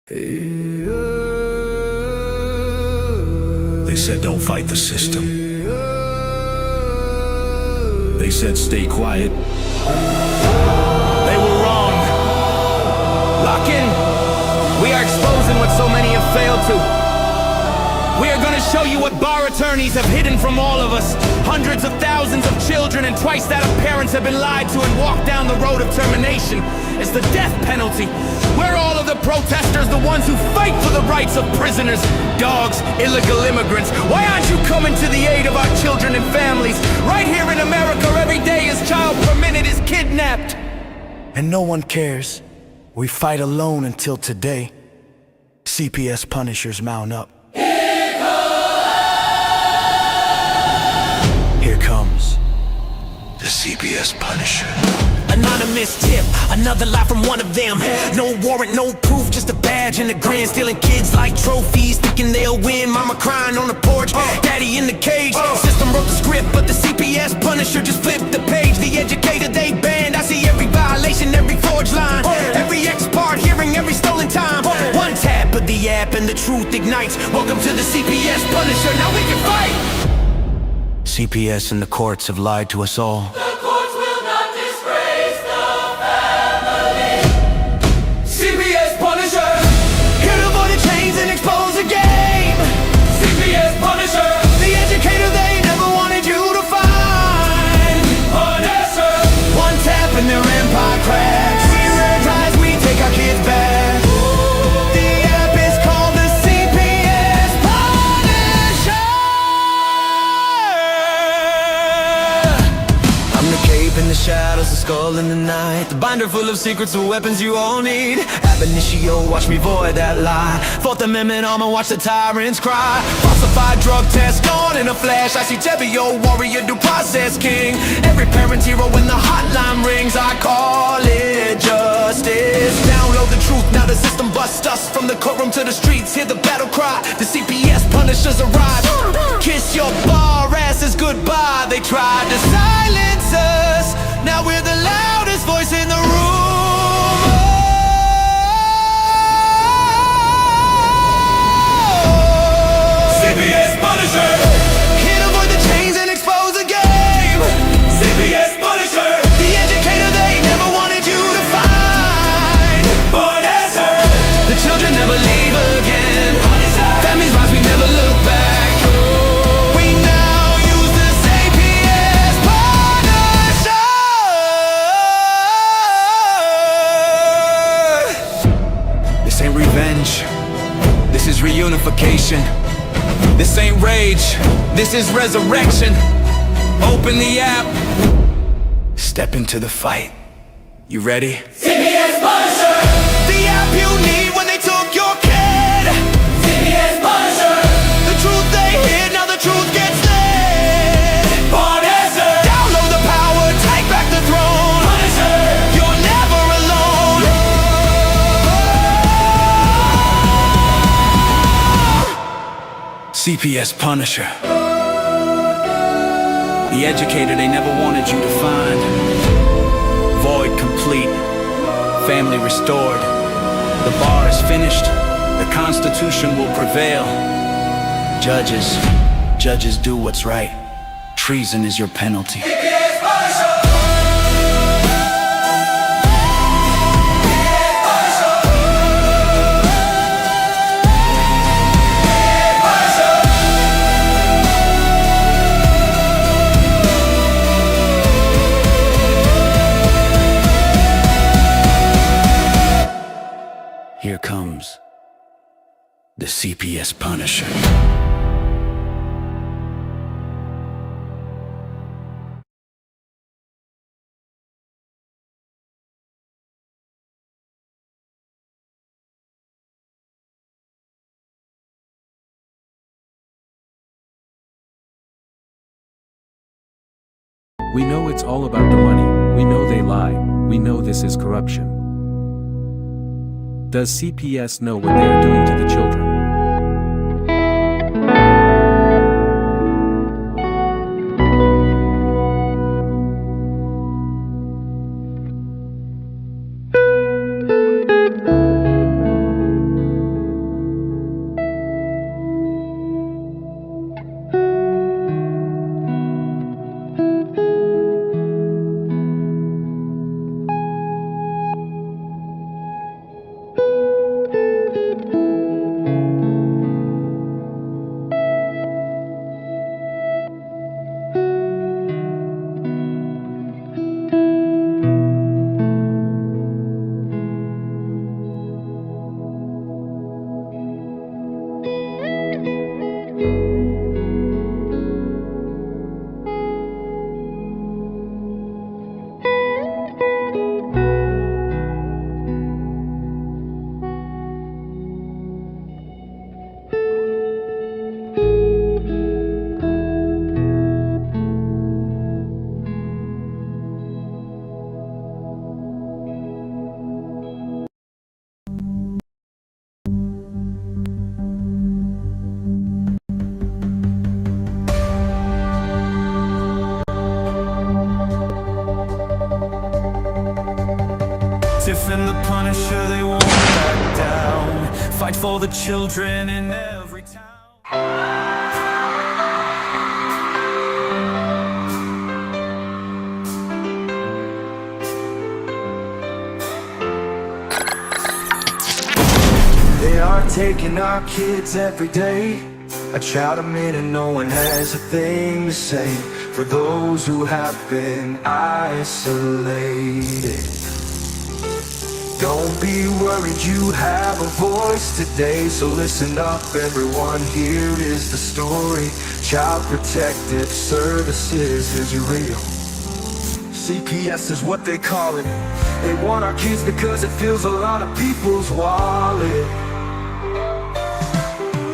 They said don't fight the system. They said stay quiet. They were wrong. Lock in. We are exposing what so many have failed to. We are going to show you what bar attorneys have hidden from all of us. Hundreds of thousands of children and twice that of parents have been lied to and walked down the road of termination. It's the death penalty. We're all of the protesters, the ones who fight for the rights of prisoners, dogs, illegal immigrants. Why aren't you coming to the aid of our children and families? Right here in America, every day a child per minute is kidnapped. And no one cares. We fight alone until today. CPS punishers mount up. Here comes the CPS Punisher. Anonymous tip, another lie from one of them. No warrant, no proof, just a badge and a grin. Stealing kids like trophies, thinking they'll win. Mama crying on the porch, daddy in the cage. System wrote the script, but the CPS Punisher just flipped the page. The educator they banned, I see every violation, every forged line, every ex-part hearing, every stolen time. One tap of the app and the truth ignites. Welcome to the CPS Punisher, now we can fight. CPS and the courts have lied to us all. The courts will not disgrace the family. CPS Punisher. Here to avoid the chains and expose the game. CPS Punisher. The educator they never wanted you to find. Punisher. One tap and their empire cracks. We re-rise, we take our kids back. The app is called the CPS Punisher. I'm the cape in the shadows, the skull in the night, the binder full of secrets, the weapons you all need. Ab initio, watch me void that lie. Fourth Amendment armor, watch the tyrants cry. Falsified drug test gone in a flash. I see Tevio, warrior, due process king. Every parent's hero when the hotline rings. I call it justice. Download the truth, now the system busts us. From the courtroom to the streets, hear the battle cry. The CPS Punishers arrive. Kiss your bar asses goodbye. They tried to silence us, now we're the loudest voice in the room. CPS Punisher. Here to avoid the chains and expose the game. CPS Punisher. The educator they never wanted you to find. Punisher. The children never leave again. Families rise, we never look back. We now use the CPS Punisher. This ain't revenge. This is reunification. This ain't rage. This is resurrection. Open the app. Step into the fight. You ready? CPS Punisher. The app you need when they took your kid. CPS Punisher. The truth they hid, now the truth gets lit. Punisher. Download the power, take back the throne. Punisher. You're never alone. CPS Punisher. The educator they never wanted you to find. Void complete. Family restored. The bar is finished. The Constitution will prevail. Judges do what's right. Treason is your penalty. CPS Punisher. Here comes the CPS Punisher. We know it's all about the money, we know they lie, we know this is corruption. Does CPS know what they are doing to the children? for the children in every town. They are taking our kids every day. I try to meet and no one has a thing to say for those who have been isolated. Don't be worried, you have a voice today. So listen up everyone, here is the story. Child Protective Services is real. CPS is what they call it. They want our kids because it fills a lot of people's wallet.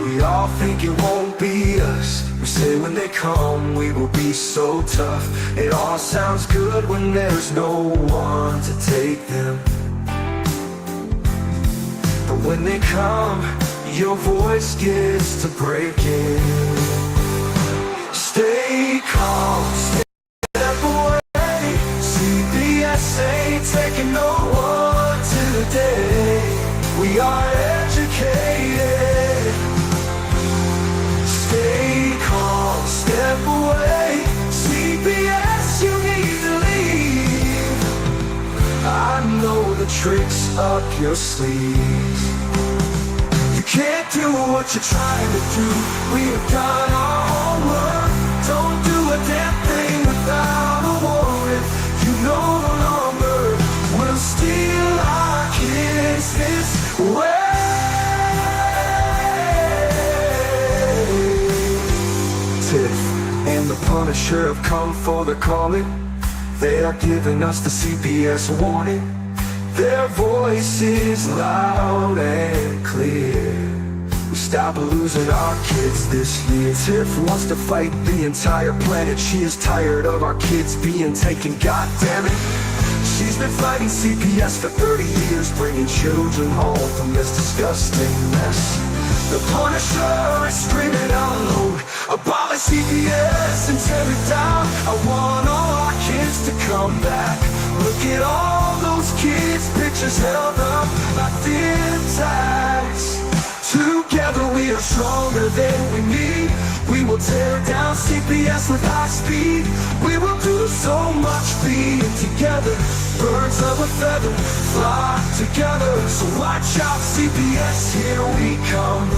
We all think it won't be us. We say when they come we will be so tough. It all sounds good when there's no one to take them. But when they come, your voice gets to breaking. Stay calm, step away. CPS ain't taking no one today. We are educated. Stay calm, step away. CPS, you need to leave. I know the tricks up your sleeves. You can't do what you're trying to do. We've done our homework. Don't do a damn thing without a warrant. You no longer will steal our kids this way. Tiff and the Punisher have come for the calling. They are giving us the CPS warning. Their voice is loud and clear. We stop losing our kids this year. Tiff wants to fight the entire planet. She is tired of our kids being taken, God damn it. She's been fighting CPS for 30 years, bringing children home from this disgusting mess. The Punisher is screaming out loud, abolish CPS and tear it down. I want all our kids to come back. Look at all those kids' pictures held up like dim tags. Together we are stronger than we need. We will tear down CPS with high speed. We will do so much being together. Birds of a feather flock together. So watch out CPS, here we come.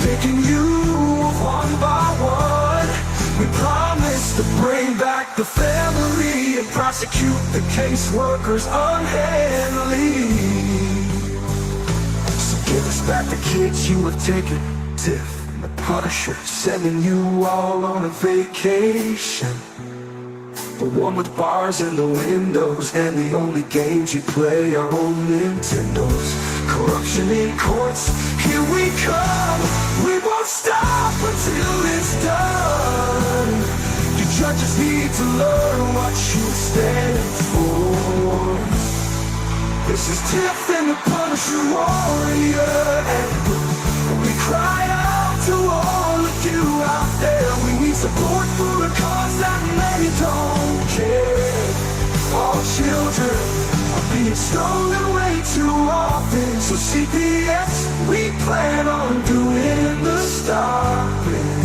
Picking you one by one. We promise to bring back the family and prosecute the caseworkers unhandily. So give us back the kids you have taken. Tiff and the Punisher sending you all on a vacation. The one with bars in the windows and the only games you play are on Nintendos. Corruption in courts, here we come. We won't stop until it's done. You judges need to learn what you stand for. This is Tiff and the Punisher warrior, and we cry out to all of you out there. We need support for a cause that many don't care. All children are being stolen way too often. So CPS, we plan on doing the stopping.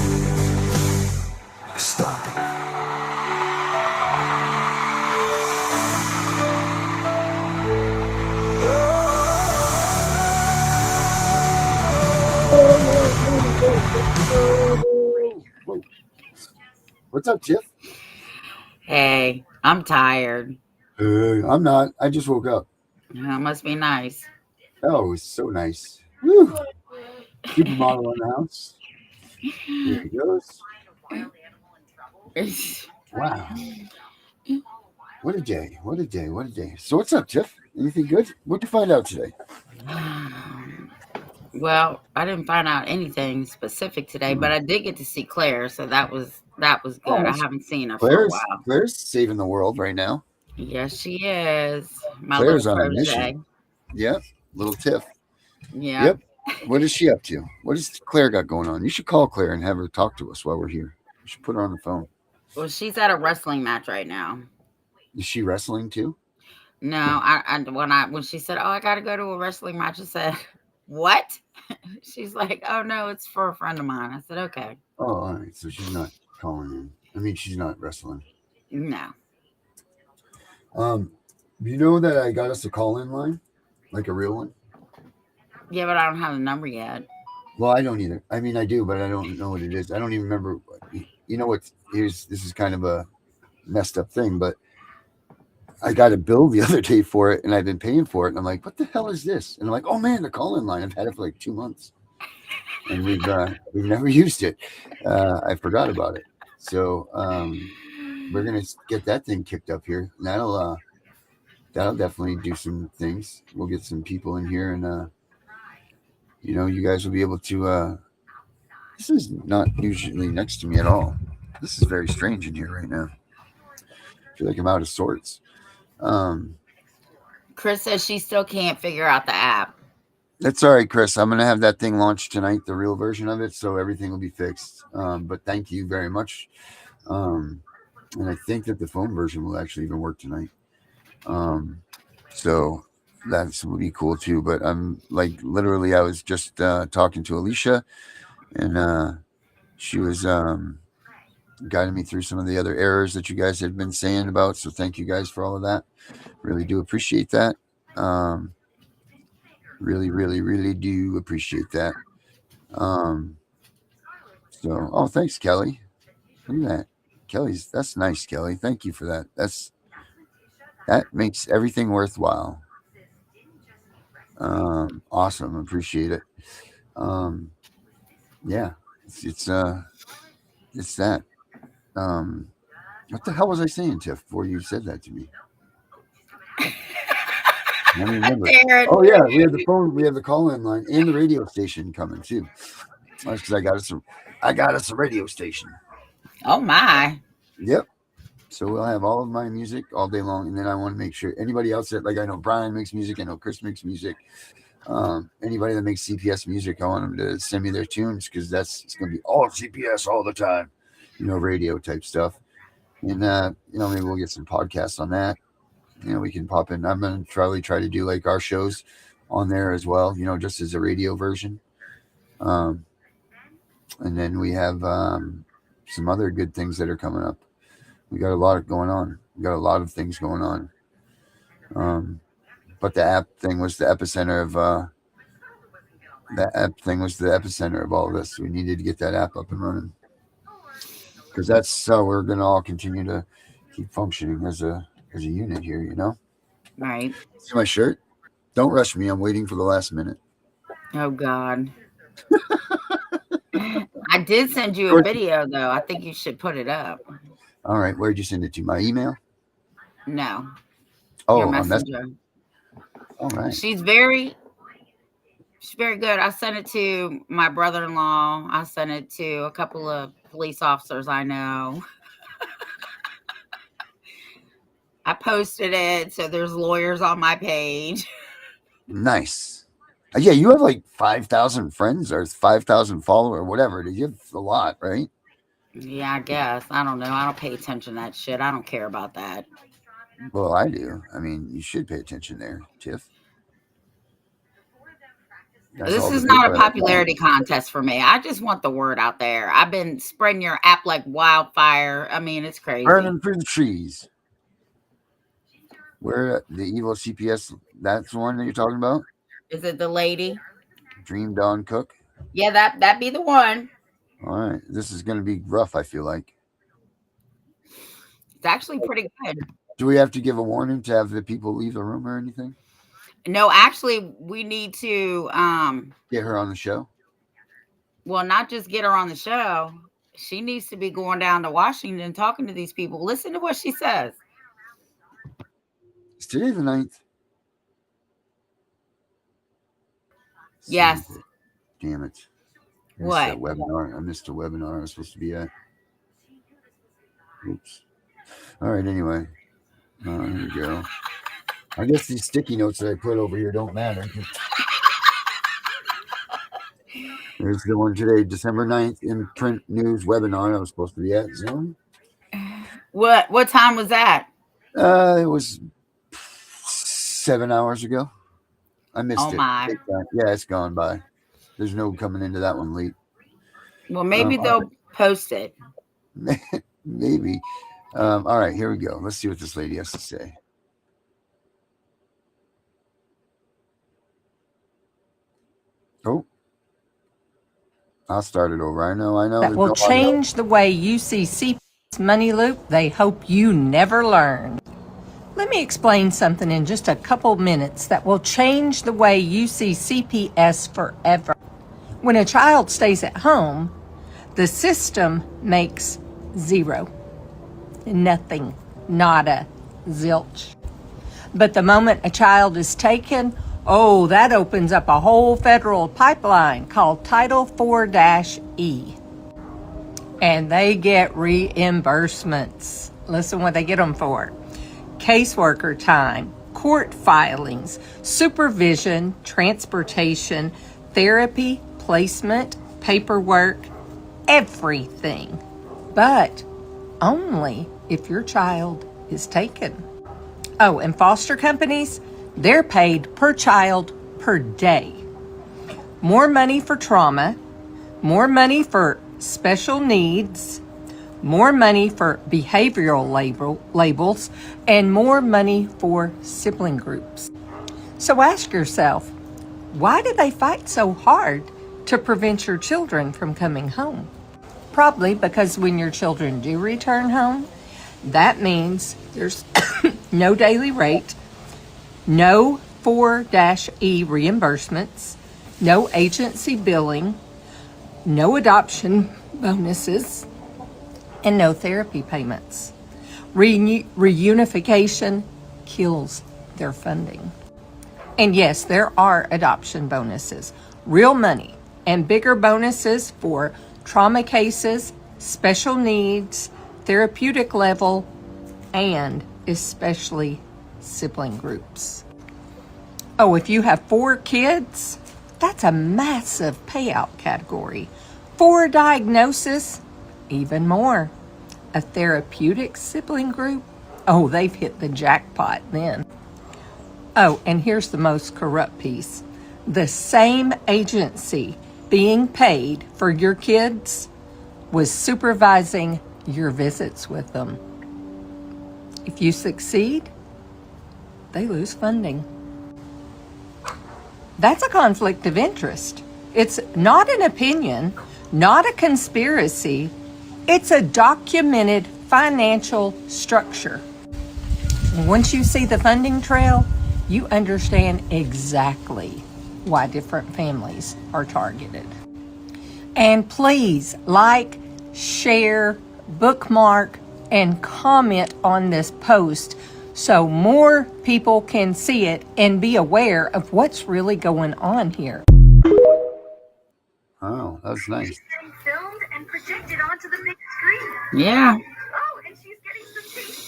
Stopping. What's up, Tiff? Hey, I'm tired. I'm not. I just woke up. That must be nice. Oh, it's so nice. Woo. Supermodel in the house. Here he goes. Wow. What a day. What a day. What a day. So what's up, Tiff? Anything good? What'd you find out today? Well, I didn't find out anything specific today, but I did get to see Claire, so that was good. I haven't seen her for a while. Claire's saving the world right now. Yes, she is. My Claire's little on a protege. mission. Yep. Little Tiff. Yeah. Yep. What is she up to? What has Claire got going on? You should call Claire and have her talk to us while we're here. You should put her on the phone. Well, she's at a wrestling match right now. Is she wrestling too? No, when she said, "Oh, I got to go to a wrestling match," I said, What? She's like, oh no, it's for a friend of mine. I said, okay. Oh, all right. So she's not calling in. I mean, she's not wrestling. No. You know that I got us a call-in line, like a real one. Yeah, but I don't have the number yet. Well, I don't either. I mean, I do, but I don't know what it is. I don't even remember. You know what? This is kind of a messed up thing, but I got a bill the other day for it, and I've been paying for it. And I'm like, what the hell is this? And I'm like, oh man, the call-in line. I've had it for like 2 months, and we've never used it. I forgot about it. So we're gonna get that thing kicked up here. And that'll definitely do some things. We'll get some people in here, and you guys will be able to. This is not usually next to me at all. This is very strange in here right now. I feel like I'm out of sorts. Chris says she still can't figure out the app. That's all right, Chris. I'm going to have that thing launched tonight, the real version of it, so everything will be fixed. But thank you very much. And I think that the phone version will actually even work tonight. So that will be cool too. But I'm like, literally, I was just talking to Alicia, and she was guiding me through some of the other errors that you guys had been saying about. So thank you guys for all of that. Really do appreciate that. Really, really, really do appreciate that. Oh, thanks, Kelly. Look at that. That's nice, Kelly. Thank you for that. That makes everything worthwhile. Awesome. Appreciate it. Yeah, it's that. What the hell was I saying, Tiff, before you said that to me? I don't remember. Oh yeah, we have the phone, we have the call-in line, and the radio station coming too. That's because I got us a radio station. Oh my. Yep. So we'll have all of my music all day long, and then I want to make sure anybody else that, like, I know Brian makes music, I know Chris makes music. Anybody that makes CPS music, I want them to send me their tunes, because it's going to be all CPS all the time, radio type stuff. And maybe we'll get some podcasts on that. We can pop in. I'm going to try to do like our shows on there as well, just as a radio version. And then we have some other good things that are coming up. We got a lot going on. We got a lot of things going on. But the app thing was the epicenter of all of this. We needed to get that app up and running, because that's how we're going to all continue to keep functioning as a unit here, Right. See my shirt? Don't rush me. I'm waiting for the last minute. Oh God. I did send you a video though. I think you should put it up. All right. Where'd you send it to? My email? No. Oh, your messenger. All right. She's very good. I sent it to my brother-in-law. I sent it to a couple of police officers I know. I posted it, so there's lawyers on my page. Nice. Yeah, you have like 5,000 friends or 5,000 followers or whatever. You have a lot, right? Yeah, I guess. I don't know. I don't pay attention to that shit. I don't care about that. Well, I do. I mean, you should pay attention there, Tiff. This is not a popularity contest for me. I just want the word out there. I've been spreading your app like wildfire. I mean, it's crazy. Burning through the trees. Where the evil CPS, that's the one that you're talking about? Is it the lady? Dream Dawn Cook? Yeah, that be the one. All right. This is going to be rough, I feel like. It's actually pretty good. Do we have to give a warning to have the people leave the room or anything? No, actually, we need to get her on the show. Well, not just get her on the show. She needs to be going down to Washington talking to these people. Listen to what she says. Is today the 9th? Yes. Damn it. What? That webinar. I missed a webinar I was supposed to be at. Oops. All right, anyway. Here we go. I guess these sticky notes that I put over here don't matter. There's the one today, December 9th, in print news webinar I was supposed to be at Zoom. What time was that? It was 7 hours ago. I missed Oh it. my. Yeah, it's gone by. There's no coming into that one late. Well, maybe All they'll post it. right. Maybe. All right, here we go. Let's see what this lady has to say. Oh, I'll start it over. I know. That There's will no audio. change the way you see CPS money loop they hope you never learn. Let me explain something in just a couple minutes that will change the way you see CPS forever. When a child stays at home, the system makes zero. Nothing. Nada. Zilch. But the moment a child is taken, oh, that opens up a whole federal pipeline called Title 4-E. And they get reimbursements. Listen what they get them for. Caseworker time, court filings, supervision, transportation, therapy, placement, paperwork, everything. But only if your child is taken. Oh, and foster companies, they're paid per child per day. More money for trauma, more money for special needs, more money for behavioral labels, and more money for sibling groups. So ask yourself, why do they fight so hard to prevent your children from coming home? Probably because when your children do return home, that means there's no daily rate, no 4-E reimbursements, no agency billing, no adoption bonuses, and no therapy payments. Reunification kills their funding. And yes, there are adoption bonuses, real money, and bigger bonuses for trauma cases, special needs, therapeutic level, and especially sibling groups. Oh, if you have 4 kids, that's a massive payout category. 4 diagnoses, even more. A therapeutic sibling group, oh, they've hit the jackpot then. Oh, and here's the most corrupt piece. The same agency being paid for your kids was supervising your visits with them. If you succeed, they lose funding. That's a conflict of interest. It's not an opinion, not a conspiracy. It's a documented financial structure. Once you see the funding trail, you understand exactly why different families are targeted. And please like, share, bookmark, and comment on this post so more people can see it and be aware of what's really going on here. Oh, that's nice. She's getting filmed and projected onto the big screen. Yeah. Oh, and she's getting some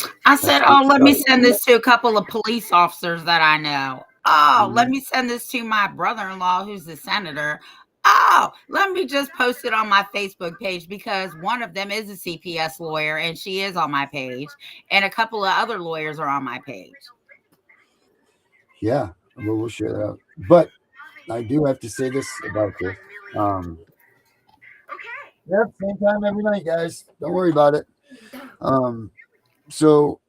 tea. I said, oh, let me send this to a couple of police officers that I know. Oh, let me send this to my brother-in-law who's the senator. Oh, let me just post it on my Facebook page because one of them is a CPS lawyer and she is on my page. And a couple of other lawyers are on my page. Yeah, we'll share that out. But I do have to say this about this. Yep, same time every night, guys. Don't worry about it. So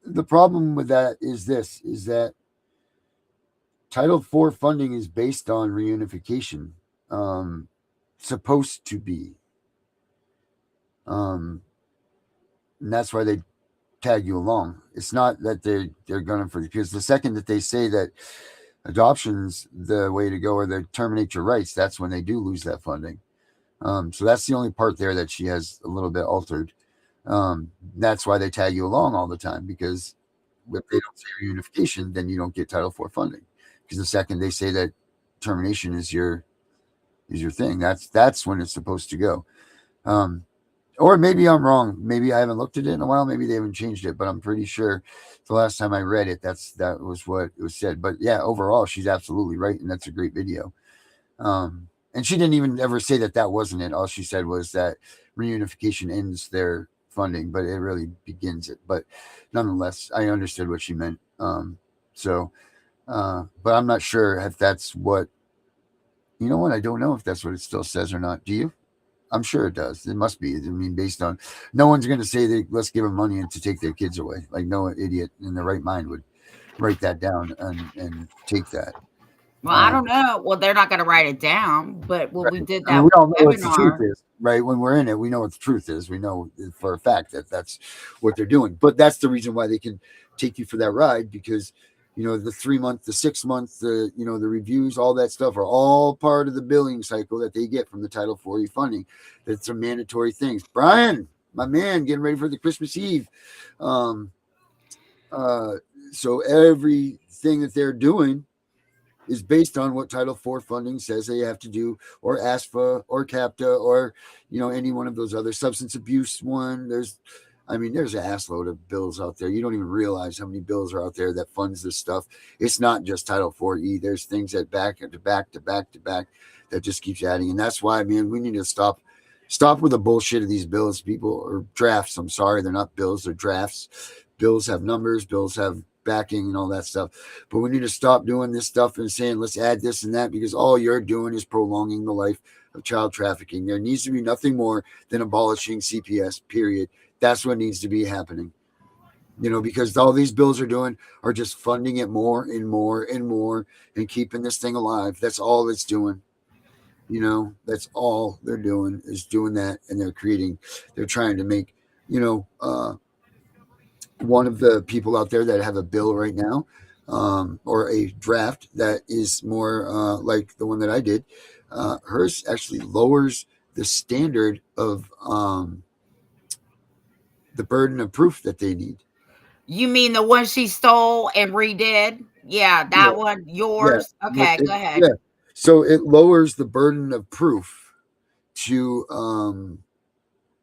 the problem with that is this, is that Title IV funding is based on reunification. Supposed to be. And that's why they tag you along. It's not that they're gunning for you, because the second that they say that adoption's the way to go or they terminate your rights, that's when they do lose that funding. So that's the only part there that she has a little bit altered. That's why they tag you along all the time, because if they don't say reunification, then you don't get Title IV funding. Because the second they say that termination is your thing, that's when it's supposed to go. Or maybe I'm wrong. Maybe I haven't looked at it in a while. Maybe they haven't changed it, but I'm pretty sure the last time I read it, that was what it was said. But yeah, overall, she's absolutely right, and that's a great video. And she didn't even ever say that wasn't it. All she said was that reunification ends their funding, but it really begins it. But nonetheless, I understood what she meant. But I'm not sure if that's what. You know what? I don't know if that's what it still says or not. Do you? I'm sure it does. It must be. I mean, based on no one's going to say that let's give them money and to take their kids away. Like no idiot in their right mind would write that down and take that. Well, I don't know. Well, they're not going to write it down, but when we Right. did I mean, that we all know what the truth webinar, is, right? When we're in it, we know what the truth is. We know for a fact that that's what they're doing. But that's the reason why they can take you for that ride because, the 3 month, the 6 month, the the reviews, all that stuff are all part of the billing cycle that they get from the Title 40 funding. That's some mandatory things. Brian, my man, getting ready for the Christmas Eve. Um, so everything that they're doing is based on what Title IV funding says they have to do, or ASFA, or CAPTA, or any one of those other substance abuse one. There's an assload of bills out there. You don't even realize how many bills are out there that funds this stuff. It's not just Title 4E. There's things that back to back to back to back that just keeps adding, and that's why, man, we need to stop with the bullshit of these bills, people, or drafts. I'm sorry, they're not bills, they're drafts. Bills have numbers, bills have backing and all that stuff. But we need to stop doing this stuff and saying, let's add this and that, because all you're doing is prolonging the life of child trafficking. There needs to be nothing more than abolishing CPS, period. That's what needs to be happening. Because all these bills are doing are just funding it more and more and more and keeping this thing alive. That's all it's doing. That's all they're doing is doing that. And they're trying to make, one of the people out there that have a bill right now, or a draft that is more like the one that I did. Hers actually lowers the standard of the burden of proof that they need. you mean the one she stole and redid? Yeah, Yeah, that one, yeah, yours. Okay, go ahead. yeah. So it lowers the burden of proof to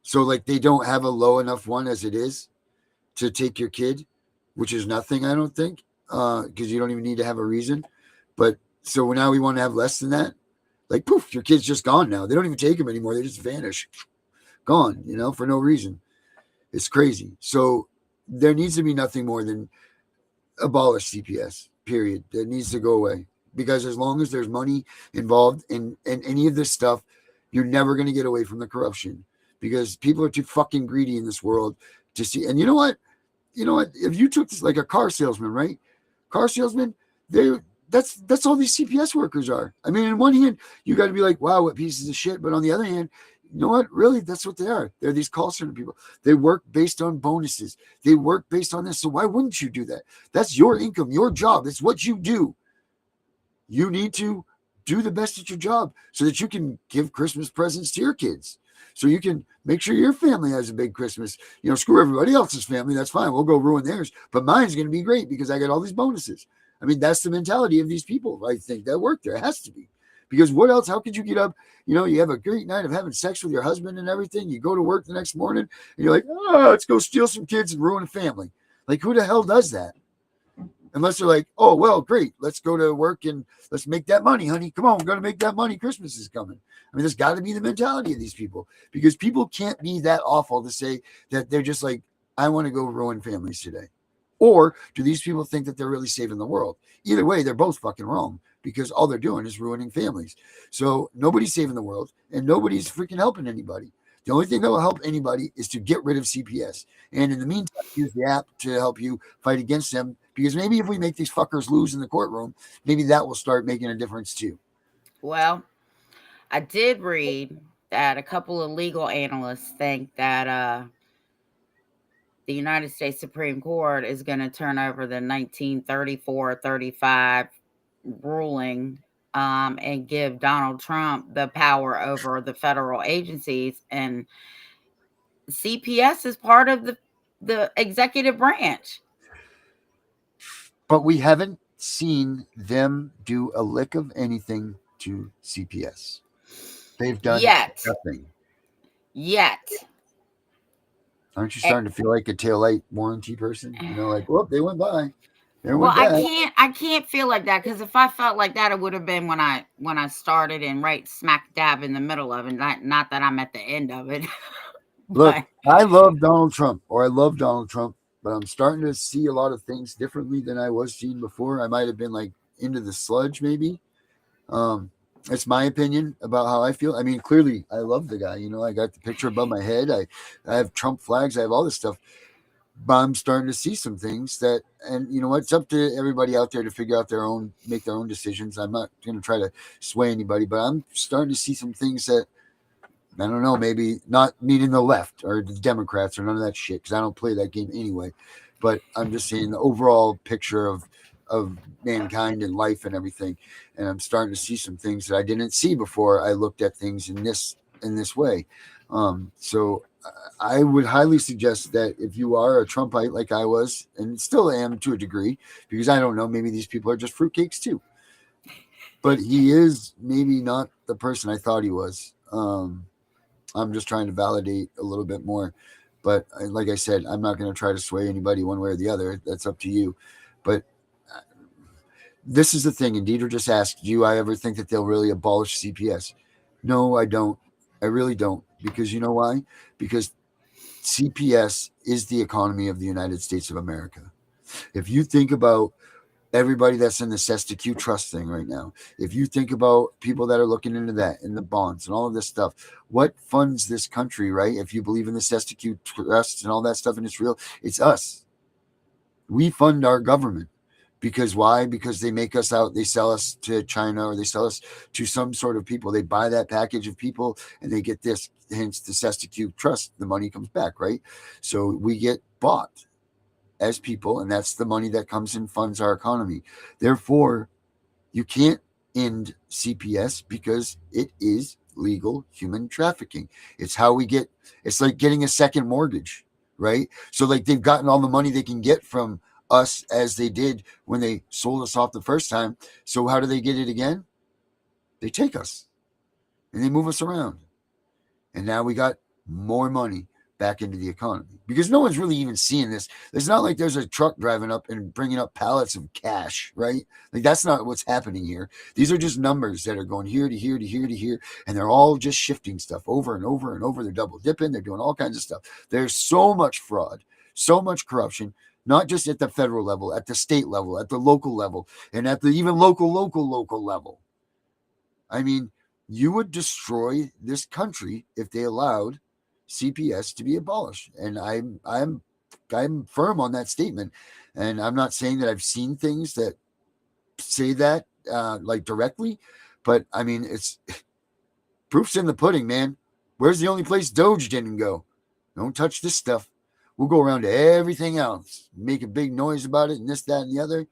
so like they don't have a low enough one as it is to take your kid, which is nothing, I don't think, because you don't even need to have a reason. But so now we want to have less than that. Like, poof, your kid's just gone now. They don't even take them anymore. They just vanish, gone, for no reason. It's crazy. So there needs to be nothing more than abolish CPS, period. That needs to go away. Because as long as there's money involved in any of this stuff, you're never going to get away from the corruption, because people are too fucking greedy in this world to see. And you know what? If you took this like a car salesman, right? Car salesman, that's all these CPS workers are. I mean, in one hand, you got to be like, wow, what pieces of shit. But on the other hand, you know what? Really, that's what they are. They're these call center people. They work based on bonuses. They work based on this. So why wouldn't you do that? That's your income, your job. It's what you do. You need to do the best at your job so that you can give Christmas presents to your kids. So you can make sure your family has a big Christmas. Screw everybody else's family. That's fine. We'll go ruin theirs. But mine's going to be great because I got all these bonuses. I mean, that's the mentality of these people, I think, that work there. It has to be. Because what else? How could you get up? You have a great night of having sex with your husband and everything. You go to work the next morning and you're like, oh, let's go steal some kids and ruin a family. Like, who the hell does that? Unless they're like, oh, well, great. Let's go to work and let's make that money, honey. Come on, we're going to make that money. Christmas is coming. I mean, there's got to be the mentality of these people, because people can't be that awful to say that they're just like, I want to go ruin families today. Or do these people think that they're really saving the world? Either way, they're both fucking wrong, because all they're doing is ruining families. So nobody's saving the world and nobody's freaking helping anybody. The only thing that will help anybody is to get rid of CPS. And in the meantime, use the app to help you fight against them. Because maybe if we make these fuckers lose in the courtroom, maybe that will start making a difference too. Well, I did read that a couple of legal analysts think that the United States Supreme Court is going to turn over the 1934-35 ruling, and give Donald Trump the power over the federal agencies. And CPS is part of the executive branch. But we haven't seen them do a lick of anything to CPS. They've done nothing. Yet. Aren't you starting to feel like a taillight warranty person? Like, whoop, they went by. Well, I can't feel like that, because if I felt like that, it would have been when I started and right smack dab in the middle of it. Not that I'm at the end of it. Look, I love Donald Trump, but but I'm starting to see a lot of things differently than I was seeing before. I might have been like into the sludge, maybe. It's my opinion about how I feel. I mean, clearly, I love the guy. You know, I got the picture above my head. I have Trump flags. I have all this stuff. But I'm starting to see some things that, and you know what? It's up to everybody out there to figure out make their own decisions. I'm not going to try to sway anybody, but I'm starting to see some things that, I don't know, maybe not meaning the left or the Democrats or none of that shit, because I don't play that game anyway. But I'm just seeing the overall picture of mankind and life and everything, and I'm starting to see some things that I didn't see before I looked at things in this way. So I would highly suggest that if you are a Trumpite like I was, and still am to a degree, because I don't know, maybe these people are just fruitcakes too. But he is maybe not the person I thought he was. I'm just trying to validate a little bit more. But like I said, I'm not going to try to sway anybody one way or the other. That's up to you. But this is the thing. And Dieter just asked, do I ever think that they'll really abolish CPS? No, I don't. I really don't. Because you know why? Because CPS is the economy of the United States of America. If you think about everybody that's in the Sestacue Trust thing right now, if you think about people that are looking into that and the bonds and all of this stuff, what funds this country, right? If you believe in the Sestacue Trust and all that stuff and it's real, it's us. We fund our government. Because why? Because they make us out, they sell us to China or they sell us to some sort of people. They buy that package of people and they get this, hence the Sestacue Trust. The money comes back, right? So we get bought as people, and that's the money that comes and funds our economy. Therefore, you can't end CPS because it is legal human trafficking. It's how we get, it's like getting a second mortgage, right? So like they've gotten all the money they can get from us as they did when they sold us off the first time. So how do they get it again? They take us and they move us around. And now we got more money back into the economy because no one's really even seeing this. It's not like there's a truck driving up and bringing up pallets of cash, right? Like that's not what's happening here. These are just numbers that are going here to here to here to here. And they're all just shifting stuff over and over and over. They're double dipping. They're doing all kinds of stuff. There's so much fraud, so much corruption, not just at the federal level, at the state level, at the local level, and at the even local level. I mean, you would destroy this country if they allowed CPS to be abolished. And I'm firm on that statement. And I'm not saying that I've seen things that say that like directly, but I mean, it's proof's in the pudding, man. Where's the only place Doge didn't go? Don't touch this stuff. We'll go around to everything else, make a big noise about it and this, that, and the other.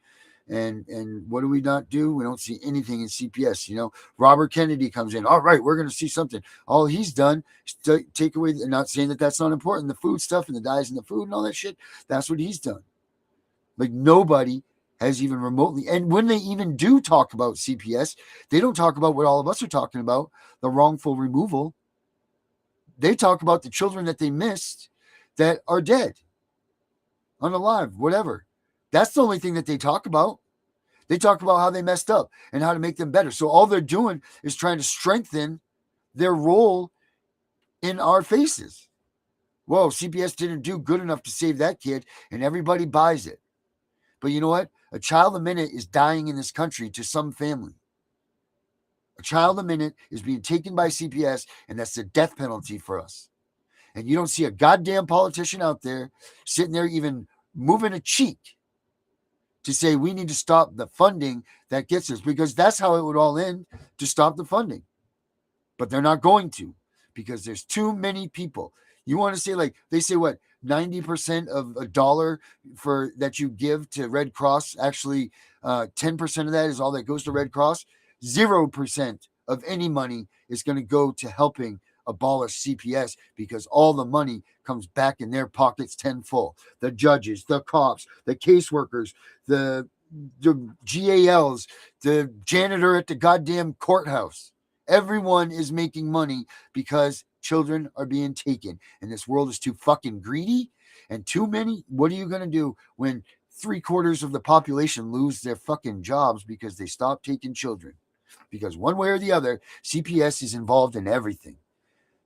And what do we not do? We don't see anything in CPS. You know, Robert Kennedy comes in. All right, we're going to see something. All he's done is take away, not saying that that's not important, the food stuff and the dyes in the food and all that shit. That's what he's done. Like nobody has even remotely. And when they even do talk about CPS, they don't talk about what all of us are talking about, the wrongful removal. They talk about the children that they missed that are dead, unalive, whatever. That's the only thing that they talk about. They talk about how they messed up and how to make them better. So all they're doing is trying to strengthen their role in our faces. Whoa, CPS didn't do good enough to save that kid, and everybody buys it. But you know what? A child a minute is dying in this country to some family. A child a minute is being taken by CPS, and that's the death penalty for us. And you don't see a goddamn politician out there sitting there even moving a cheek to say we need to stop the funding that gets us, because that's how it would all end, to stop the funding. But they're not going to, because there's too many people. You want to say, like, they say what, 90% of a dollar for that you give to Red Cross, actually 10% of that is all that goes to Red Cross. 0% of any money is going to go to helping abolish CPS, because all the money comes back in their pockets tenfold. The judges, the cops, the caseworkers, the GALs, the janitor at the goddamn courthouse. Everyone is making money because children are being taken, and this world is too fucking greedy and too many. What are you going to do when 3/4 of the population lose their fucking jobs because they stop taking children? Because one way or the other, CPS is involved in everything.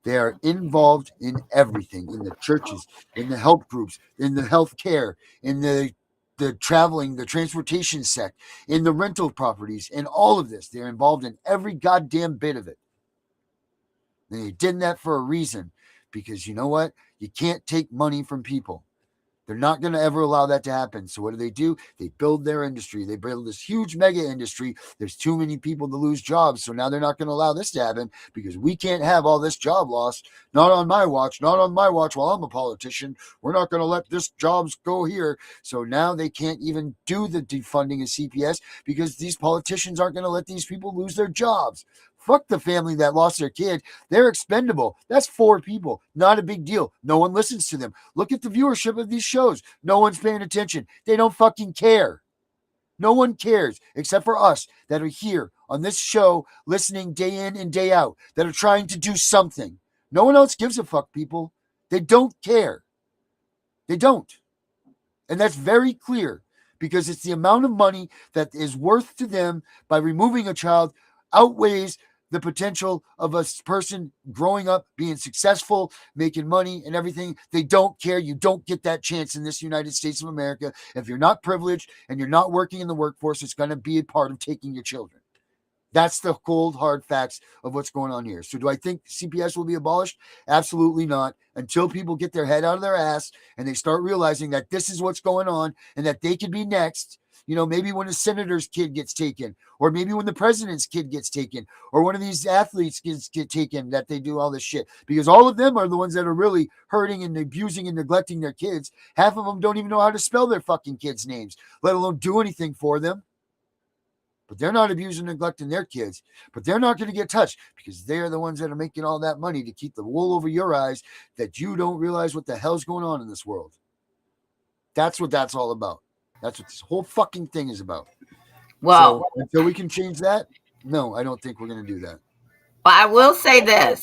They are involved in everything, in the churches, in the help groups, in the health care, in the traveling, the transportation sect, in the rental properties, in all of this. They're involved in every goddamn bit of it. And they did that for a reason, because you know what? You can't take money from people. They're not going to ever allow that to happen. So what do? They build their industry. They build this huge mega industry. There's too many people to lose jobs. So now they're not going to allow this to happen, because we can't have all this job loss. Not on my watch. Not on my watch while I'm a politician. We're not going to let this jobs go here. So now they can't even do the defunding of CPS, because these politicians aren't going to let these people lose their jobs. Fuck the family that lost their kid. They're expendable. That's 4 people. Not a big deal. No one listens to them. Look at the viewership of these shows. No one's paying attention. They don't fucking care. No one cares except for us that are here on this show, listening day in and day out, that are trying to do something. No one else gives a fuck, people. They don't care. They don't. And that's very clear, because it's the amount of money that is worth to them by removing a child outweighs the potential of a person growing up, being successful, making money and everything. They don't care. You don't get that chance in this United States of America. If you're not privileged and you're not working in the workforce, it's going to be a part of taking your children. That's the cold, hard facts of what's going on here. So do I think CPS will be abolished? Absolutely not. Until people get their head out of their ass and they start realizing that this is what's going on and that they could be next. You know, maybe when a senator's kid gets taken, or maybe when the president's kid gets taken, or one of these athletes get taken, that they do all this shit. Because all of them are the ones that are really hurting and abusing and neglecting their kids. Half of them don't even know how to spell their fucking kids' names, let alone do anything for them. But they're not abusing and neglecting their kids. But they're not going to get touched, because they're the ones that are making all that money to keep the wool over your eyes, that you don't realize what the hell's going on in this world. That's what that's all about. That's what this whole fucking thing is about. Well, so until we can change that, no, I don't think we're going to do that. But I will say this.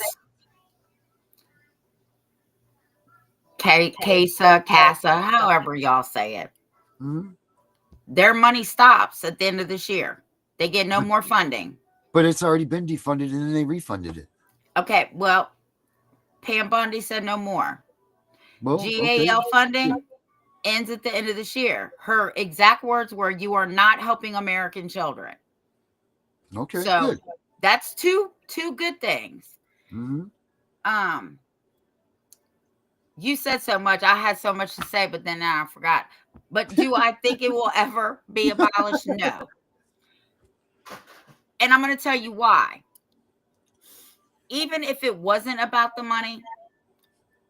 CASA, however y'all say it. Mm-hmm. Their money stops at the end of this year. They get no more funding. But it's already been defunded and then they refunded it. Okay, well, Pam Bondi said no more. Well, GAL funding ends at the end of this year. Her exact words were, "You are not helping American children." Okay, so good. That's two good things. Mm-hmm. You said so much. I had so much to say, but then now I forgot. But do I think it will ever be abolished? No. And I'm going to tell you why. Even if it wasn't about the money,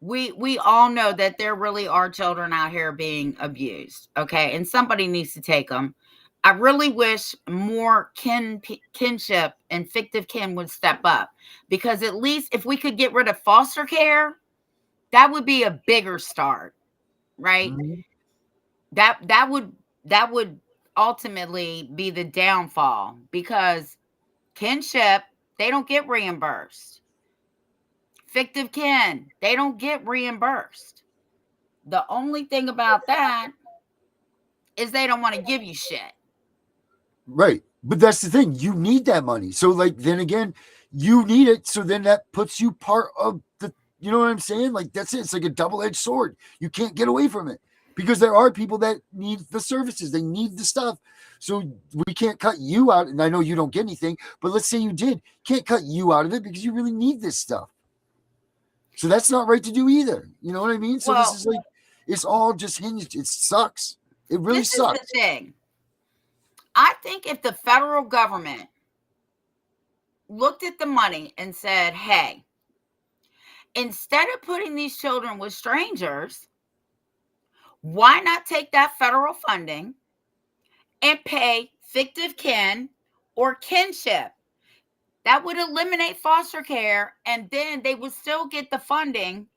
we all know that there really are children out here being abused. Okay. And somebody needs to take them. I really wish more kinship and fictive kin would step up, because at least if we could get rid of foster care, that would be a bigger start, right? Mm-hmm. That would ultimately be the downfall, because kinship, they don't get reimbursed. Fictive kin, they don't get reimbursed. The only thing about that is they don't want to give you shit. Right. But that's the thing. You need that money. So, like, then again, you need it. So then that puts you part of the, you know what I'm saying? Like, that's it. It's like a double-edged sword. You can't get away from it, because there are people that need the services. They need the stuff. So we can't cut you out. And I know you don't get anything, but let's say you did. Can't cut you out of it because you really need this stuff. So that's not right to do either. You know what I mean? So this is like, it's all just hinged. It sucks. It really sucks. This is the thing. I think if the federal government looked at the money and said, hey, instead of putting these children with strangers, why not take that federal funding and pay fictive kin or kinship? That would eliminate foster care, and then they would still get the funding,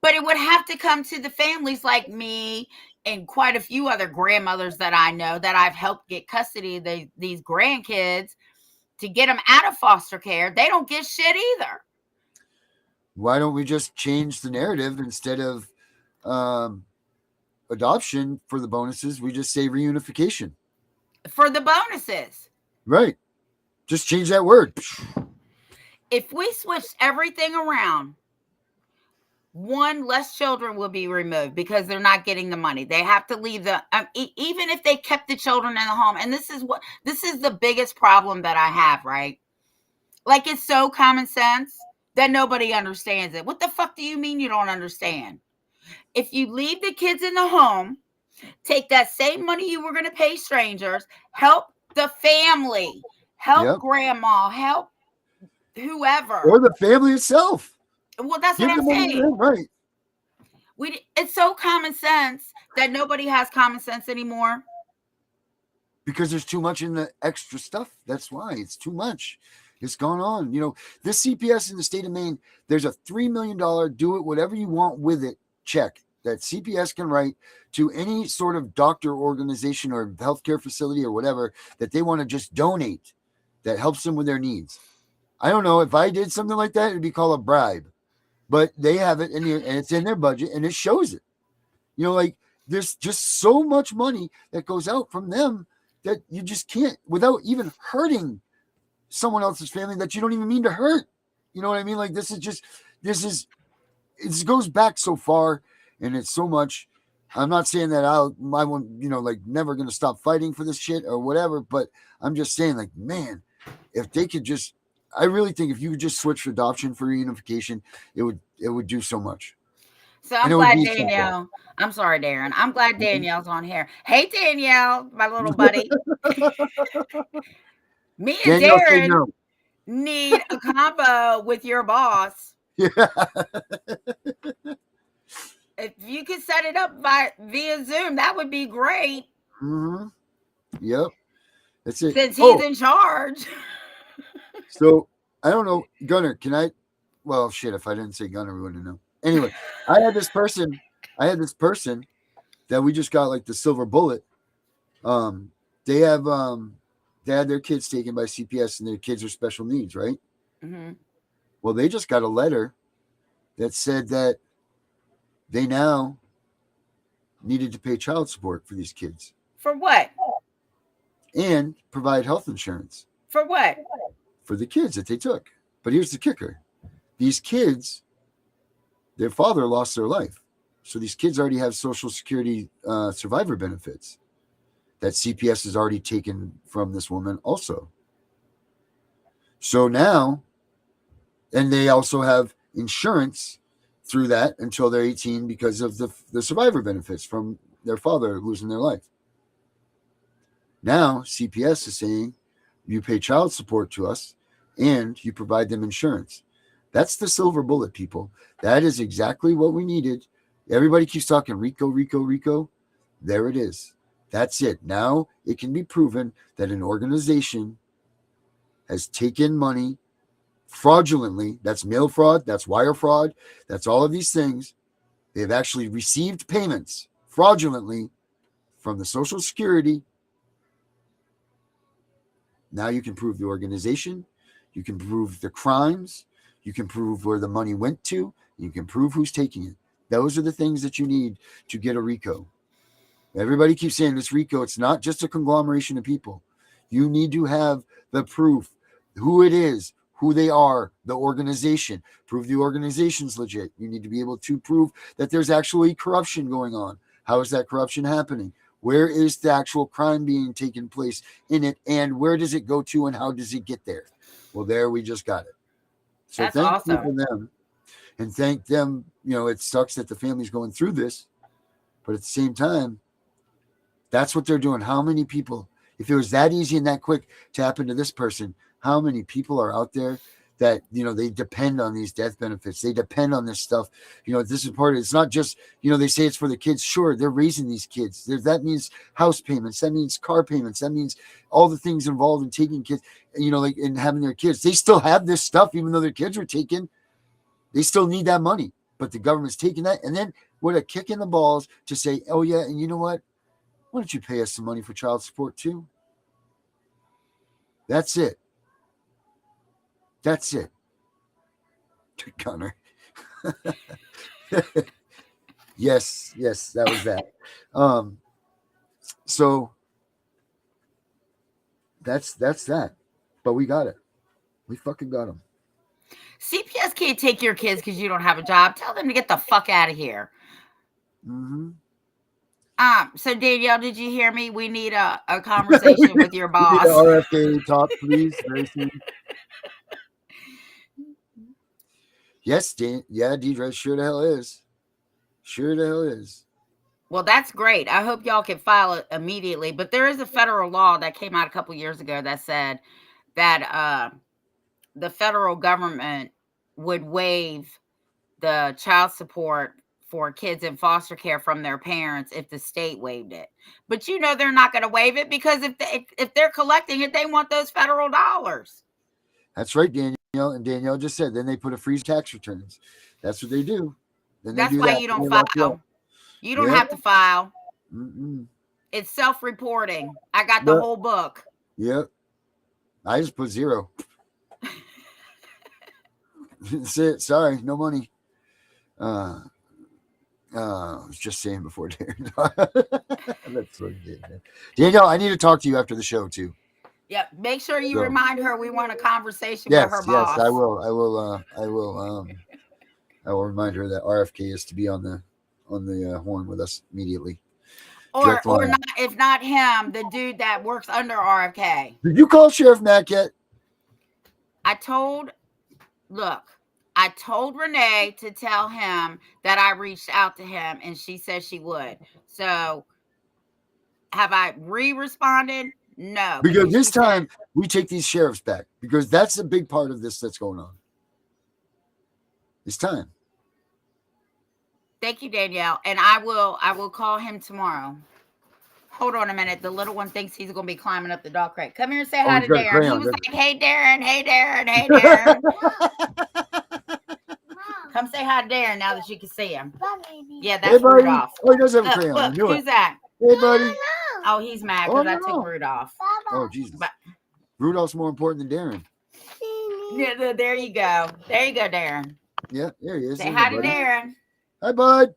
but it would have to come to the families like me and quite a few other grandmothers that I know that I've helped get custody of these grandkids to get them out of foster care. They don't get shit either. Why don't we just change the narrative? Instead of adoption for the bonuses, we just say reunification. For the bonuses. Right. Just change that word. If we switched everything around one, less children will be removed because they're not getting the money. They have to leave the even if they kept the children in the home. And this is the biggest problem that I have, right? Like, it's so common sense that nobody understands it. What the fuck do you mean you don't understand? If you leave the kids in the home, take that same money you were going to pay strangers, help the family, help Yep. grandma, help whoever. Or the family itself. Well, that's Give what I'm them money to saying. them, right? It's so common sense that nobody has common sense anymore. Because there's too much in the extra stuff. That's why it's too much. It's gone on. You know, this CPS in the state of Maine, there's a $3 million do it whatever you want with it check that CPS can write to any sort of doctor organization or healthcare facility or whatever that they want to just donate that helps them with their needs. I don't know if I did something like that, it'd be called a bribe, but they have it in here and it's in their budget and it shows it. You know, like there's just so much money that goes out from them that you just can't, without even hurting someone else's family that you don't even mean to hurt. You know what I mean? Like it goes back so far and it's so much. I'm not saying that I won't, like never going to stop fighting for this shit or whatever, but I'm just saying, like, man, if they could just, I really think if you could just switch adoption for reunification, it would do so much. So I'm glad Danielle. I'm sorry, Darren. I'm glad Danielle's on here. Hey, Danielle, my little buddy. Me and Danielle Darren need a combo with your boss. Yeah. If you could set it up via Zoom, that would be great. Mm-hmm. Yep. That's it. Since he's in charge. So I don't know, Gunner, can I? Well, shit, if I didn't say Gunner, we wouldn't know. Anyway, I had this person that we just got like the silver bullet. They had their kids taken by CPS and their kids are special needs, right? Mm-hmm. Well, they just got a letter that said that they now needed to pay child support for these kids. For what? And provide health insurance. For what? For the kids that they took. But here's the kicker. These kids, their father lost their life. So these kids already have Social Security survivor benefits that CPS has already taken from this woman also. So now, and they also have insurance through that until they're 18 because of the survivor benefits from their father losing their life. Now, CPS is saying, you pay child support to us and you provide them insurance. That's the silver bullet, people. That is exactly what we needed. Everybody keeps talking RICO, RICO, RICO. There it is. That's it. Now it can be proven that an organization has taken money fraudulently. That's mail fraud. That's wire fraud. That's all of these things. They've actually received payments fraudulently from the Social Security. Now you can prove the organization. You can prove the crimes. You can prove where the money went to. You can prove who's taking it. Those are the things that you need to get a RICO. Everybody keeps saying this RICO. It's not just a conglomeration of people. You need to have the proof, who it is, who they are, the organization. Prove the organization's legit. You need to be able to prove that there's actually corruption going on. How is that corruption happening? Where is the actual crime being taken place in it? And where does it go to and how does it get there? Well, there we just got it. So that's thank awesome. you for them. And thank them. It sucks that the family's going through this. But at the same time, that's what they're doing. How many people, if it was that easy and that quick to happen to this person, how many people are out there that, they depend on these death benefits. They depend on this stuff. This is part of it. It's not just, they say it's for the kids. Sure, they're raising these kids. That means house payments. That means car payments. That means all the things involved in taking kids, and having their kids. They still have this stuff, even though their kids were taken. They still need that money. But the government's taking that. And then what a kick in the balls to say, oh, yeah, and you know what? Why don't you pay us some money for child support too? That's it. That's it. Connor. yes, that was that. So that's that. But we got it. We fucking got them. CPS just can't take your kids because you don't have a job. Tell them to get the fuck out of here. Mm-hmm. So Danielle, did you hear me? We need a conversation with your We need boss. the RFK talk, please, very soon. Yes, Dan. Yeah, Deidre, sure the hell is. Sure the hell is. Well, that's great. I hope y'all can file it immediately. But there is a federal law that came out a couple years ago that said that the federal government would waive the child support for kids in foster care from their parents if the state waived it. But you know they're not going to waive it because if they're collecting it, they want those federal dollars. That's right, Danielle. And Danielle just said, then they put a freeze tax returns. That's what they do. Then they That's do why that. you don't They lock you file. up. You don't Yep. have to file. Mm-mm. It's self-reporting. I got the Yep. whole book. Yep. I just put 0. That's it. Sorry, no money. I was just saying before, Darren. That's what he did. Danielle, I need to talk to you after the show too. Yep. Make sure you So- remind her we want a conversation Yes, with her yes, boss. I will. I will remind her that RFK is to be on the horn with us immediately. Or line. not, if not him, the dude that works under RFK. Did you call Sheriff Mack yet? I told Renee to tell him that I reached out to him and she said she would. So have I responded? No. Because this time we take these sheriffs back because that's a big part of this that's going on. It's time. Thank you, Danielle. And I will call him tomorrow. Hold on a minute. The little one thinks he's going to be climbing up the dog crate. Come here and say hi to Darren. He was like, hey, Darren, hey, Darren, hey, Darren. Come say hi to Darren now that you can see him. Yeah, that's Rudolph. Oh, he does have a crayon. Look, who's that? Hey, buddy. Oh, he's mad because I took Rudolph. Oh, Jesus. Rudolph's more important than Darren. Yeah, there you go. There you go, Darren. Yeah, there he is. Say hi to Darren. Hi, bud.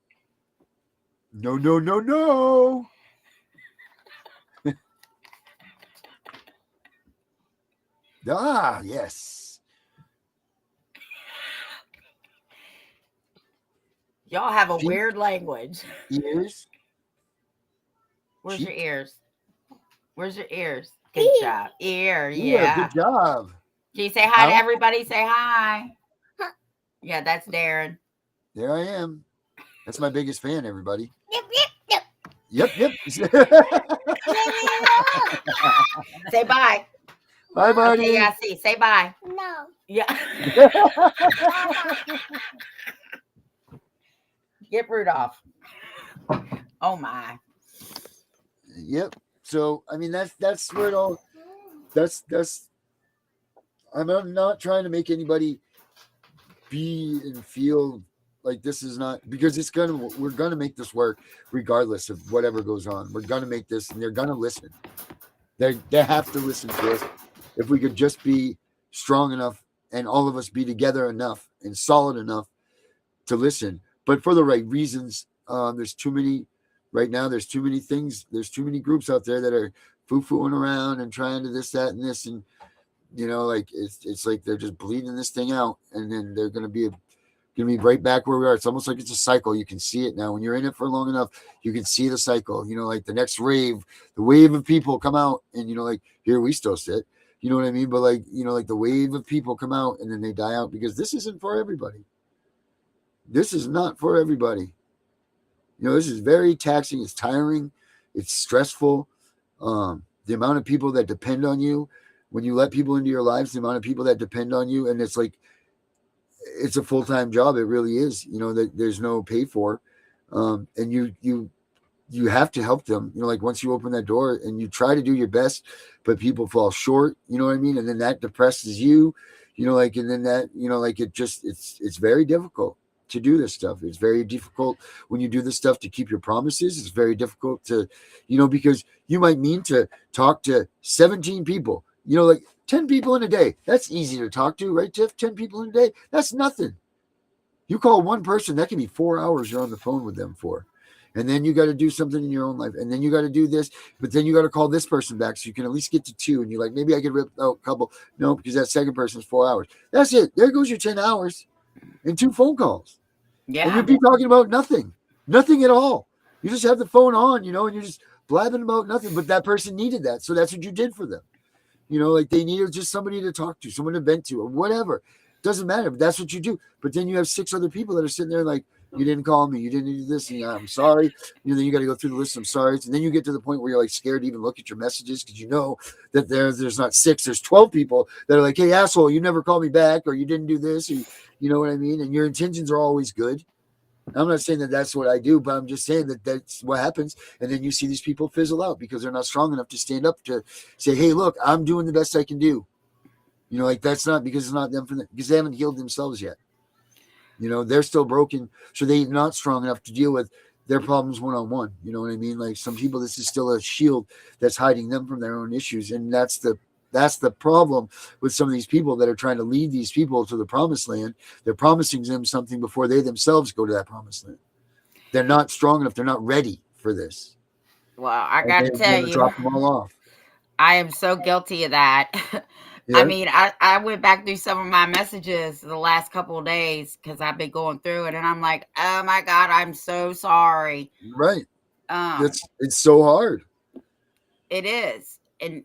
No, no, no, no. Yes. Y'all have a weird language. Ears. Where's your ears? Where's your ears? Good job. Ear, Yeah, good job. Can you say hi to everybody? Say hi. Yeah, that's Darren. There I am. That's my biggest fan, everybody. Yep. Say bye. Bye, buddy. Okay, yeah, see. Say bye. No. Yeah. Get Rudolph. Oh my. Yep. So I mean that's where it all that's I'm not trying to make anybody be and feel like this is not because we're gonna make this work regardless of whatever goes on. We're gonna make this and they're gonna listen. They have to listen to us. If we could just be strong enough and all of us be together enough and solid enough to listen, but for the right reasons. There's too many right now. There's too many things. There's too many groups out there that are foo-fooing around and trying to this, that, and this, and like it's like they're just bleeding this thing out, and then they're gonna be right back where we are. It's almost like it's a cycle. You can see it now. When you're in it for long enough, you can see the cycle. Like the next the wave of people come out, and like here we still sit. You know what I mean? But like the wave of people come out and then they die out because this isn't for everybody. This is not for everybody. This is very taxing. It's tiring. It's stressful. The amount of people that depend on you, when you let people into your lives, the amount of people that depend on you, and it's like, it's a full-time job. It really is, that there's no pay for. And you have to help them, like once you open that door and you try to do your best, but people fall short, you know what I mean? And then that depresses you, and then that, it's very difficult to do this stuff. It's very difficult when you do this stuff to keep your promises. It's very difficult to, because you might mean to talk to 17 people, like 10 people in a day. That's easy to talk to, right, Tiff? 10 people in a day. That's nothing. You call one person, that can be 4 hours you're on the phone with them for. And then you got to do something in your own life. And then you got to do this, but then you got to call this person back so you can at least get to 2. And you're like, maybe I could rip out a couple. No, because that second person is 4 hours. That's it. There goes your 10 hours. and 2 phone calls. And Yeah. you'd be talking about nothing at all. You just have the phone on, and you're just blabbing about nothing. But that person needed that, so that's what you did for them. Like they needed just somebody to talk to, someone to vent to, or whatever. Doesn't matter, but that's what you do. But then you have 6 other people that are sitting there like, you didn't call me, you didn't do this, and I'm sorry. Then you got to go through the list of sorries, and then you get to the point where you're like scared to even look at your messages because you know that there's not 6, there's 12 people that are like, hey asshole, you never called me back, or you didn't do this, or you know what I mean? And your intentions are always good. I'm not saying that that's what I do, but I'm just saying that that's what happens. And then you see these people fizzle out because they're not strong enough to stand up to say, hey, look, I'm doing the best I can do. Like that's not because it's not them because they haven't healed themselves yet. They're still broken. So they're not strong enough to deal with their problems one-on-one. You know what I mean? Like some people, this is still a shield that's hiding them from their own issues. And that's the problem with some of these people that are trying to lead these people to the promised land. They're promising them something before they themselves go to that promised land. They're not strong enough. They're not ready for this. Well, I got to tell you, drop them all off. I am so guilty of that. Yeah. I mean, I went back through some of my messages the last couple of days because I've been going through it, and I'm like, oh my God, I'm so sorry. Right. It's so hard. It is. And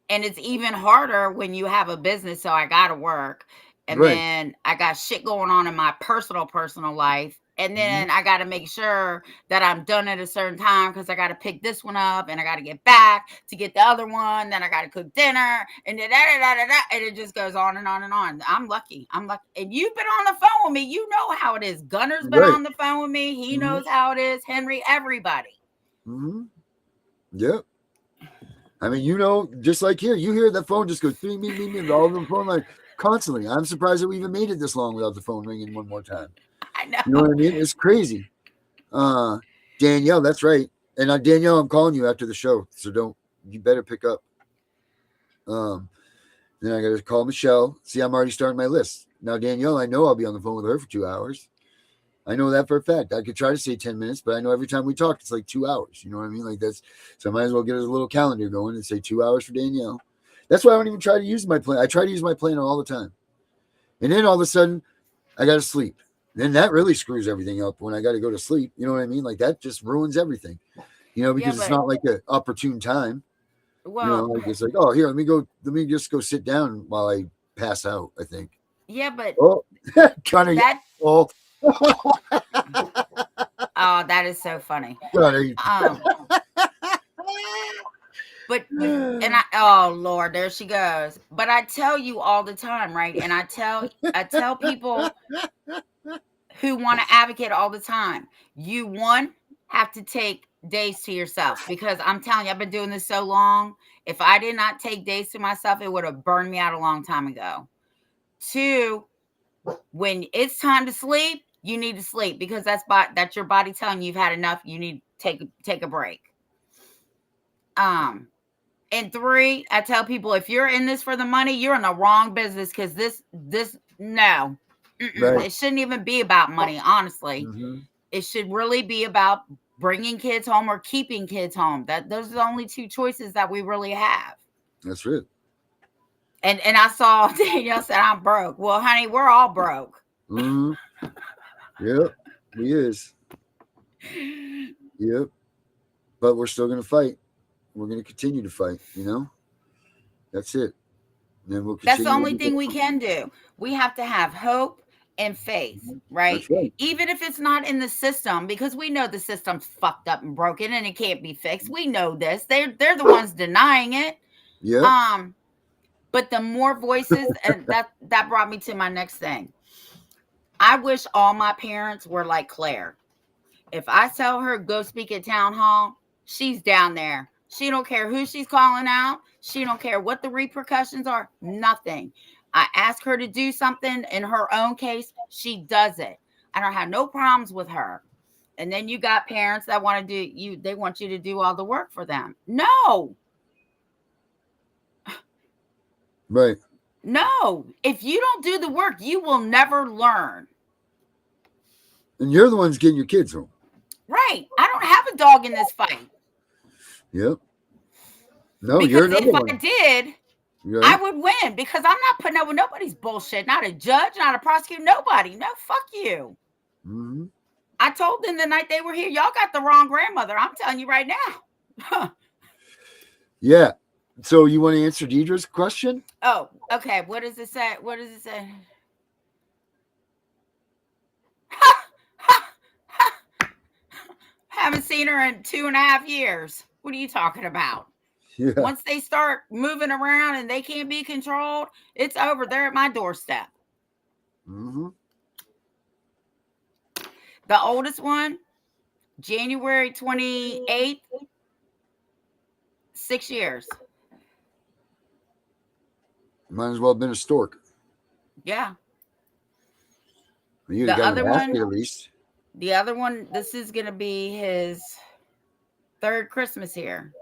and it's even harder when you have a business. So I got to work, and right. then I got shit going on in my personal life. And then I got to make sure that I'm done at a certain time because I got to pick this one up and I got to get back to get the other one. Then I got to cook dinner and and it just goes on and on and on. I'm lucky. And you've been on the phone with me. You know how it is. Gunner's been on the phone with me. He knows how it is. Henry, everybody. Yep. I mean, just like here, you hear the phone just go me, all of the phone line constantly. I'm surprised that we even made it this long without the phone ringing one more time. I know. You know what I mean? It's crazy. Danielle, that's right. And Danielle, I'm calling you after the show, so you better pick up. Then I got to call Michelle. See, I'm already starting my list. Now, Danielle, I know I'll be on the phone with her for 2 hours. I know that for a fact. I could try to say 10 minutes, but I know every time we talk, it's like 2 hours. You know what I mean? Like so I might as well get a little calendar going and say 2 hours for Danielle. That's why I don't even try to use my plan. I try to use my planner all the time. And then all of a sudden, I got to sleep. Then that really screws everything up when I got to go to sleep. You know what I mean? Like that just ruins everything, because it's not like an opportune time. Well, like it's like, oh, here, let me just go sit down while I pass out, I think. Yeah, but Connor, oh, that is so funny. Connor, oh Lord, there she goes. But I tell you all the time, right? And I tell people who want to advocate all the time, you have to take days to yourself, because I'm telling you, I've been doing this so long. If I did not take days to myself, it would have burned me out a long time ago. 2, when it's time to sleep, you need to sleep, because that's your body telling you you've had enough. You need to take a break. And 3, I tell people, if you're in this for the money, you're in the wrong business, because no. Right. It shouldn't even be about money, honestly. It should really be about bringing kids home or keeping kids home. Those are the only 2 choices that we really have. That's it. And I saw Danielle said, I'm broke. Well, honey, we're all broke. Yep, we is. Yep. But we're still going to fight. We're going to continue to fight, That's it. And then we'll That's the only thing we can do. We have to have hope and faith, right? That's right? Even if it's not in the system, because we know the system's fucked up and broken and it can't be fixed. We know this. They're the ones denying it. Yeah. But the more voices, and that brought me to my next thing. I wish all my parents were like Claire. If I tell her go speak at town hall, she's down there. She don't care who she's calling out. She don't care what the repercussions are. Nothing. I ask her to do something in her own case, she does it. I don't have no problems with her. And then you got parents that want to they want you to do all the work for them. No. Right. No. If you don't do the work, you will never learn. And you're the ones getting your kids home. Right. I don't have a dog in this fight. Yep. No, because you're another one. If I did, Right? I would win because I'm not putting up with nobody's bullshit. Not a judge, not a prosecutor, nobody. No, fuck you. Mm-hmm. I told them the night they were here, y'all got the wrong grandmother. I'm telling you right now. Yeah. So you want to answer Deidre's question? Oh, okay. What does it say? What does it say? Haven't seen her in 2.5 years. What are you talking about? Yeah. Once they start moving around and they can't be controlled, it's over. They're at my doorstep. Mm-hmm. The oldest one, January 28th, 6 years. Might as well have been a stork. Yeah. You The got other an one, basket at least. the other one, this is going to be his 3rd Christmas here.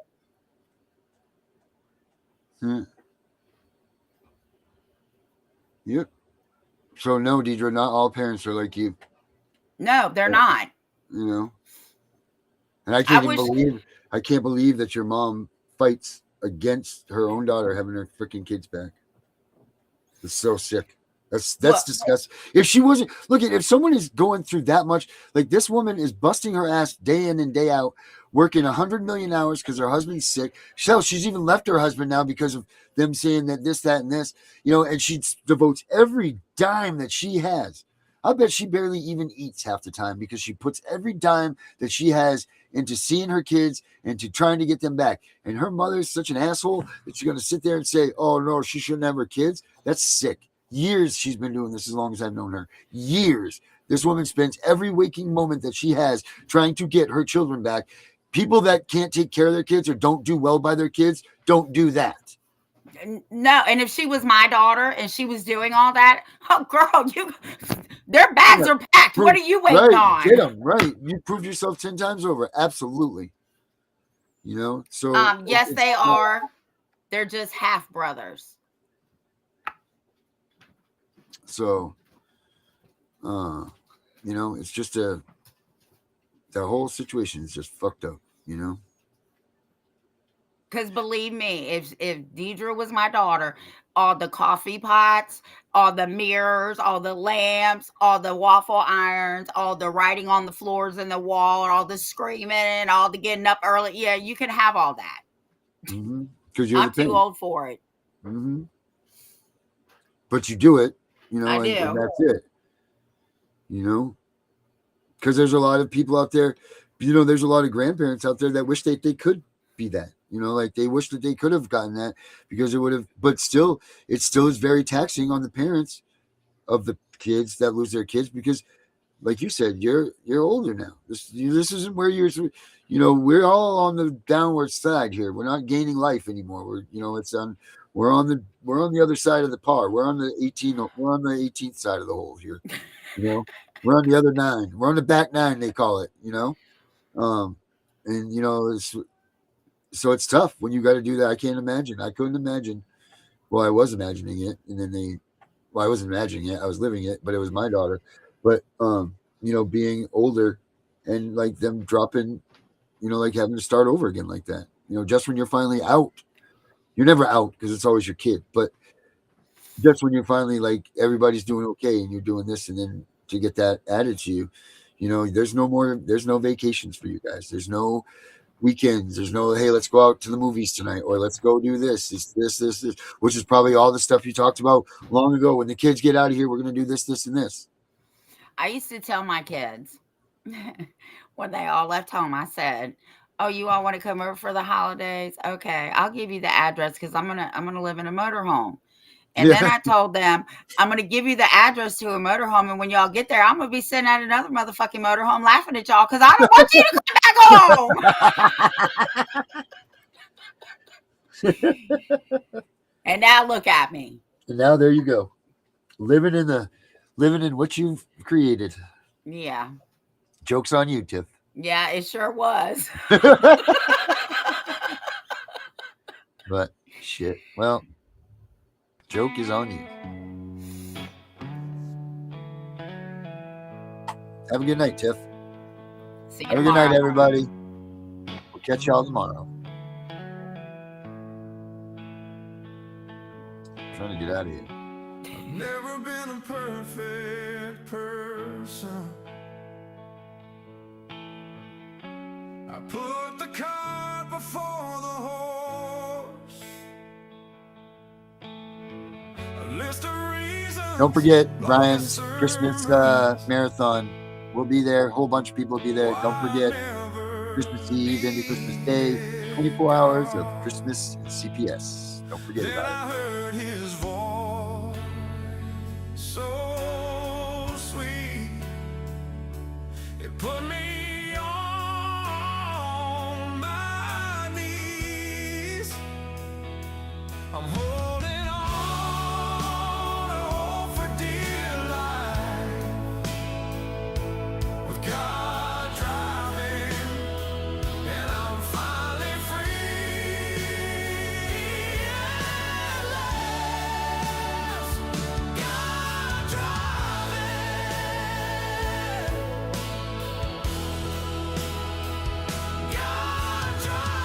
Yep. So no, Deidre, not all parents are like you. No, they're not. You know. And I I can't even wish. believe that your mom fights against her own daughter having her freaking kids back. It's so sick. That's Well, disgusting. If she wasn't if someone is going through that much, like this woman is busting her ass day in and day out, working 100 million hours because her husband's sick. She's even left her husband now because of them saying that this, that, and this, and she devotes every dime that she has. I bet she barely even eats half the time because she puts every dime that she has into seeing her kids and to trying to get them back. And her mother's such an asshole that you're going to sit there and say, oh, no, she shouldn't have her kids. That's sick. Years she's been doing this as long as I've known her. Years. This woman spends every waking moment that she has trying to get her children back. People that can't take care of their kids or don't do well by their kids, don't do that. No, and if she was my daughter and she was doing all that, oh girl, their bags are packed. What are you waiting on? Get them right. You proved yourself 10 times over. Absolutely. So yes, they are. They're just half brothers. So, it's just the whole situation is just fucked up. Because believe me, if Deidre was my daughter, all the coffee pots, all the mirrors, all the lamps, all the waffle irons, all the writing on the floors and the wall, all the screaming, all the getting up early. Yeah, you can have all that. Because you're I'm too old for it. But you do it, I do. and that's it. Because there's a lot of people out there, there's a lot of grandparents out there that wish they could be that. Like they wish that they could have gotten that because it would have, but still, it still is very taxing on the parents of the kids that lose their kids because, like you said, you're older now. This isn't where we're all on the downward side here. We're not gaining life anymore. We're on the other side of the par. We're on the 18th side of the hole here. We're on the other 9. We're on the back 9, they call it. So it's tough when you got to do that. I can't imagine. I couldn't imagine. Well, I was imagining it, and then I wasn't imagining it. I was living it, but it was my daughter. But being older and like them dropping, like having to start over again like that. Just when you're finally out, you're never out because it's always your kid. But just when you're finally like everybody's doing okay and you're doing this, and then to get that added to you, there's no vacations for you guys. There's no weekends. There's no, hey, let's go out to the movies tonight, or let's go do this, which is probably all the stuff you talked about long ago. When the kids get out of here, we're going to do this, and this. I used to tell my kids when they all left home, I said, oh, you all want to come over for the holidays? Okay, I'll give you the address because I'm gonna live in a motorhome. And then I told them, I'm going to give you the address to a motorhome. And when y'all get there, I'm going to be sitting at another motherfucking motorhome laughing at y'all because I don't want you to come back home. And now look at me. And now there you go. Living in what you've created. Yeah. Joke's on you, Tiff. Yeah, it sure was. But shit. Well, joke is on you. Have a good night, Tiff. See you Have a good tomorrow. night, everybody. We'll catch y'all tomorrow. trying to get out of here. Never been a perfect person. I put the cart before the horse. A list of reasons. Don't forget Brian's Christmas marathon. We'll be there. A whole bunch of people will be there. Don't forget Christmas Eve into Christmas Day. 24 hours of Christmas at CPS. Don't forget about it. I heard his voice, so sweet. It put me on my knees. I'm holding on to hope for dear life. With God driving, and I'm finally free at last. God driving, God driving.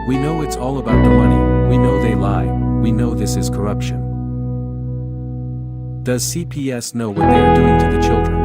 We know it's all about the money, we know they lie, we know this is corruption. Does CPS know what they are doing to the children?